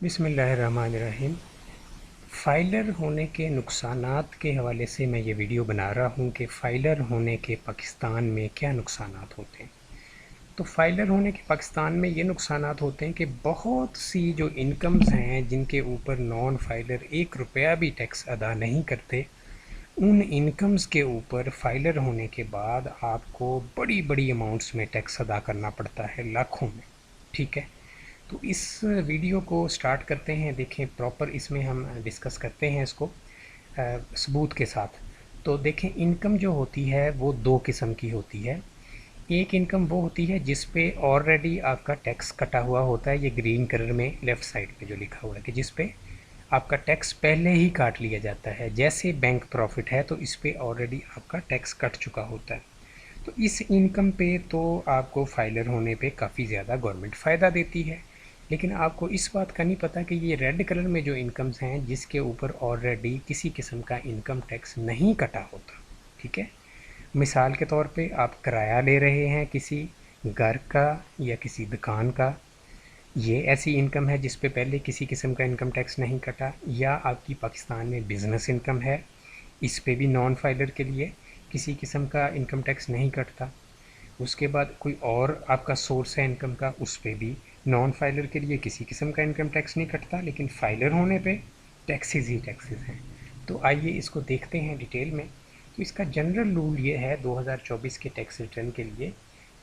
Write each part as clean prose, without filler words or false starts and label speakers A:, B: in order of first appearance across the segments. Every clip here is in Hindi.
A: बिस्मिल्लाहिर्रहमानिर्रहीम। फ़ाइलर होने के नुकसानात के हवाले से मैं ये वीडियो बना रहा हूँ कि फ़ाइलर होने के पाकिस्तान में क्या नुकसानात होते हैं। तो फ़ाइलर होने के पाकिस्तान में ये नुकसानात होते हैं कि बहुत सी जो इनकम्स हैं जिनके ऊपर नॉन फ़ाइलर ₹1 भी टैक्स अदा नहीं करते, उन इनकम्स के ऊपर फ़ाइलर होने के बाद आपको बड़ी बड़ी अमाउंट्स में टैक्स अदा करना पड़ता है, लाखों में। ठीक है, तो इस वीडियो को स्टार्ट करते हैं। देखें, प्रॉपर इसमें हम डिस्कस करते हैं इसको सबूत के साथ। तो देखें, इनकम जो होती है वो दो किस्म की होती है। एक इनकम वो होती है जिस पे ऑलरेडी आपका टैक्स कटा हुआ होता है, ये ग्रीन कलर में लेफ़्ट साइड पे जो लिखा हुआ है कि जिस पे आपका टैक्स पहले ही काट लिया जाता है। जैसे बैंक प्रॉफिट है तो इस पे ऑलरेडी आपका टैक्स कट चुका होता है। तो इस इनकम पे तो आपको फाइलर होने पे काफ़ी ज़्यादा गवर्नमेंट फ़ायदा देती है। लेकिन आपको इस बात का नहीं पता कि ये रेड कलर में जो इनकम्स हैं जिसके ऊपर ऑलरेडी किसी किस्म का इनकम टैक्स नहीं कटा होता। ठीक है, मिसाल के तौर पे आप किराया ले रहे हैं किसी घर का या किसी दुकान का, ये ऐसी इनकम है जिस पे पहले किसी किस्म का इनकम टैक्स नहीं कटा। या आपकी पाकिस्तान में बिज़नेस इनकम है, इस पे भी नॉन फाइलर के लिए किसी किस्म का इनकम टैक्स नहीं कटता। उसके बाद कोई और आपका सोर्स है इनकम का, उस पे भी नॉन फाइलर के लिए किसी किस्म का इनकम टैक्स नहीं कटता, लेकिन फाइलर होने पे टैक्सेस ही टैक्सेस हैं। तो आइए इसको देखते हैं डिटेल में। तो इसका जनरल रूल ये है 2024 के टैक्स रिटर्न के लिए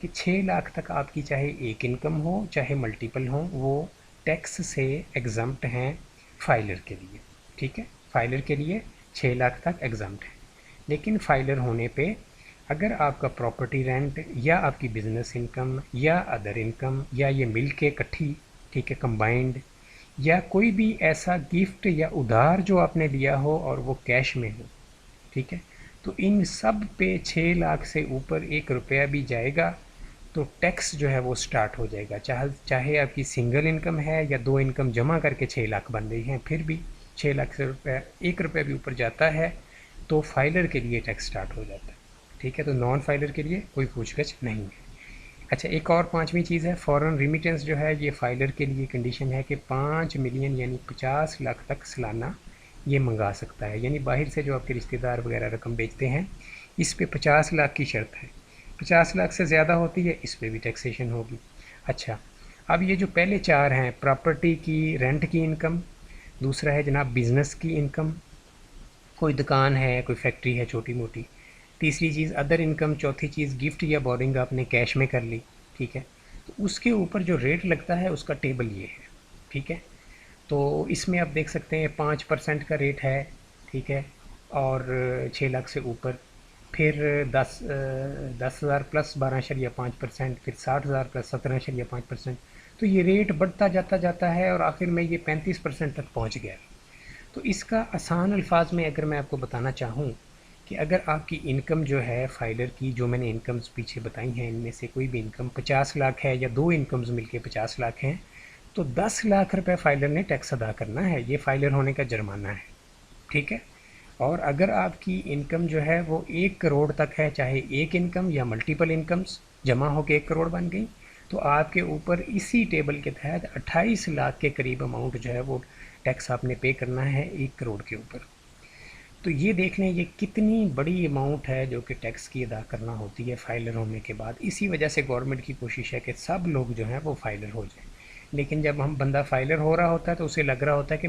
A: कि 6 लाख तक आपकी चाहे एक इनकम हो चाहे मल्टीपल हो, वो टैक्स से एग्जम्प्ट हैं फाइलर के लिए। ठीक है, फाइलर के लिए 6 लाख तक एग्जम्प्ट है। लेकिन फाइलर होने पे अगर आपका प्रॉपर्टी रेंट या आपकी बिज़नेस इनकम या अदर इनकम या ये मिल के इकट्ठी, ठीक है, कंबाइंड, या कोई भी ऐसा गिफ्ट या उधार जो आपने लिया हो और वो कैश में हो, ठीक है, तो इन सब पे 6 लाख से ऊपर ₹1 भी जाएगा तो टैक्स जो है वो स्टार्ट हो जाएगा। चाहे आपकी सिंगल इनकम है या दो इनकम जमा करके 6 लाख बन रही हैं, फिर भी 6 लाख से ₹1 भी ऊपर जाता है तो फाइलर के लिए टैक्स स्टार्ट हो जाता है। ठीक है, तो नॉन फाइलर के लिए कोई पूछगछ नहीं है। अच्छा, एक और पांचवी चीज़ है, फॉरेन रिमिटेंस जो है ये फाइलर के लिए कंडीशन है कि 5 मिलियन यानी 50 लाख तक सालाना ये मंगा सकता है। यानी बाहर से जो आपके रिश्तेदार वगैरह रकम बेचते हैं, इस पे 50 लाख की शर्त है। 50 लाख से ज़्यादा होती है, इस पे भी टैक्सेशन होगी। अच्छा, अब ये जो पहले चार हैं, प्रॉपर्टी की रेंट की इनकम, दूसरा है जनाब बिज़नेस की इनकम, कोई दुकान है, कोई फैक्ट्री है छोटी मोटी, तीसरी चीज़ अदर इनकम, चौथी चीज़ गिफ्ट या बोरिंग आपने कैश में कर ली। ठीक है, तो उसके ऊपर जो रेट लगता है उसका टेबल ये है। ठीक है, तो इसमें आप देख सकते हैं 5% का रेट है। ठीक है, और 6 लाख से ऊपर, फिर 10,000 प्लस 12.5%, फिर 60,000 प्लस 17.5%। तो ये रेट बढ़ता जाता जाता है और आखिर में ये 35% तक पहुंच गया। तो इसका आसान अल्फाज में अगर मैं आपको बताना चाहूँ कि अगर आपकी इनकम जो है फाइलर की, जो मैंने इनकम्स पीछे बताई हैं, इनमें से कोई भी इनकम 50 लाख है या दो इनकम्स मिलके 50 लाख हैं, तो 10 लाख रुपए फाइलर ने टैक्स अदा करना है। ये फाइलर होने का जुर्माना है। ठीक है, और अगर आपकी इनकम जो है वो 1 करोड़ तक है, चाहे एक इनकम या मल्टीपल इनकम्स जमा होकर 1 करोड़ बन गई, तो आपके ऊपर इसी टेबल के तहत 28 लाख के करीब अमाउंट जो है वो टैक्स आपने पे करना है 1 करोड़ के ऊपर। तो ये देख लें ये कितनी बड़ी अमाउंट है जो कि टैक्स की अदा करना होती है फाइलर होने के बाद। इसी वजह से गवर्नमेंट की कोशिश है कि सब लोग जो हैं वो फाइलर हो जाएं। लेकिन जब हम बंदा फाइलर हो रहा होता है तो उसे लग रहा होता है कि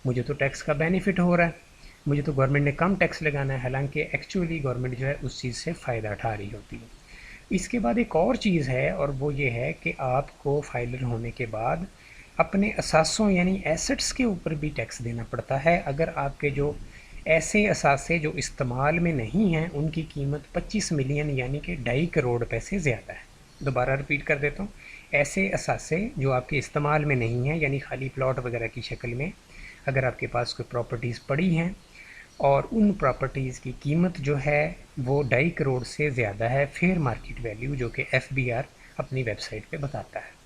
A: मुझे तो टैक्स का बेनिफिट हो रहा है, मुझे तो गवर्नमेंट ने कम टैक्स लगाना है, हालांकि एक्चुअली गवर्नमेंट जो है उस चीज़ से फ़ायदा उठा रही होती है। इसके बाद एक और चीज़ है और वो ये है कि आपको फाइलर होने के बाद अपने असासों यानी एसेट्स के ऊपर भी टैक्स देना पड़ता है। अगर आपके जो ऐसे असासे जो इस्तेमाल में नहीं हैं उनकी कीमत 25 मिलियन यानी कि 2.5 करोड़ रुपए से ज़्यादा है। दोबारा रिपीट कर देता हूँ, ऐसे असासे जो आपके इस्तेमाल में नहीं हैं यानी खाली प्लॉट वगैरह की शक्ल में, अगर आपके पास कोई प्रॉपर्टीज़ पड़ी हैं और उन प्रॉपर्टीज़ की कीमत जो है वो 2.5 करोड़ से ज़्यादा है, फेयर मार्केट वैल्यू, जो कि FBR अपनी वेबसाइट पे बताता है।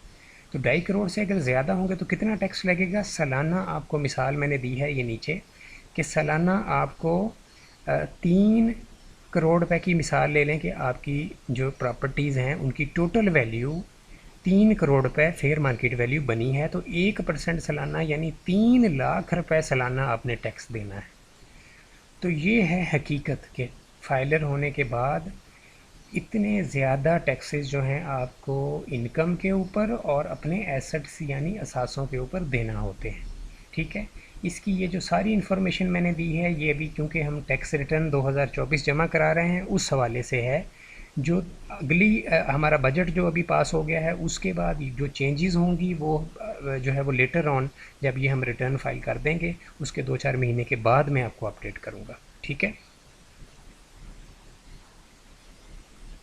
A: तो 2.5 करोड़ से अगर ज़्यादा होंगे तो कितना टैक्स लगेगा सालाना? आपको मिसाल मैंने दी है ये नीचे कि सालाना आपको 3 करोड़ रुपए की मिसाल ले लें कि आपकी जो प्रॉपर्टीज़ हैं उनकी टोटल वैल्यू 3 करोड़ रुपए फेयर मार्केट वैल्यू बनी है, तो 1% सालाना यानी 3 लाख रुपए सालाना आपने टैक्स देना है। तो ये है हकीकत के फाइलर होने के बाद इतने ज़्यादा टैक्सेस जो हैं आपको इनकम के ऊपर और अपने एसेट्स यानी असासों के ऊपर देना होते हैं। ठीक है, इसकी ये जो सारी इन्फॉर्मेशन मैंने दी है ये अभी क्योंकि हम टैक्स रिटर्न 2024 जमा करा रहे हैं उस हवाले से है। जो अगली हमारा बजट जो अभी पास हो गया है उसके बाद जो चेंजेस होंगी वो जो है वो लेटर ऑन जब ये हम रिटर्न फाइल कर देंगे उसके 2-4 महीने के बाद मैं आपको अपडेट करूँगा। ठीक है।